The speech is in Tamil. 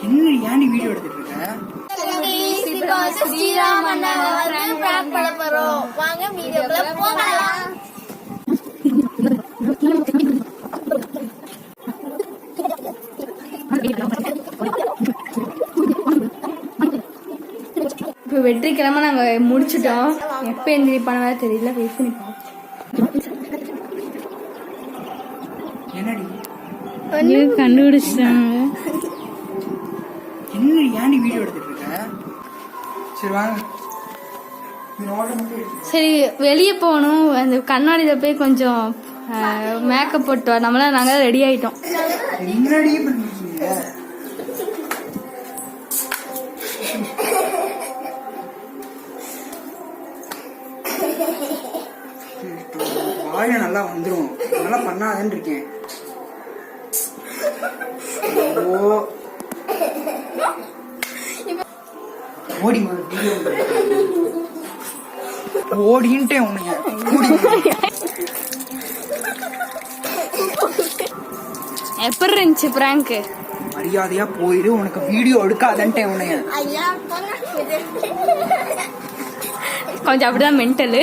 என்ன ஏன்டி வீடியோ எடுத்துட்டு இருக்க? ஸ்ரீராம் அண்ணா பிராங்க் பண்ண போறோம். வாங்க வீடியோக்குள்ள போகலாம். இப்போ வெற்றிக்கிழமை நாங்க முடிச்சிட்டோம். எப்ப எந்திரிப்பான வேற தெரியல. வெயிட் பண்ணி பார்ப்போம். என்னடி கண்டுபிடிச்சிட்டாங்க. என்ன ஏன்டி வீடியோ எடுத்துட்டு இருக்க? சரி வாங்க. சரி வெளியே போகணும். அந்த கண்ணாடியில போய் கொஞ்சம் மேக்கப் போட்டு நம்மள நாங்க ரெடி ஆயிட்டோம். என்னடி பண்ணிருக்கீங்க? வாயில நல்லா வந்துரும். நல்லா பண்ணாதேன்னு இருக்கேன். ஓடி ஓடின்ட்டே உன்னைய எப்படி இருந்துச்சு பிராங்க்? மரியாதையா போயிடு. உனக்கு வீடியோ எடுக்காதன்ட்டே உன்னைய. ஐயா கொஞ்சம் அப்படிதான் மென்டலு.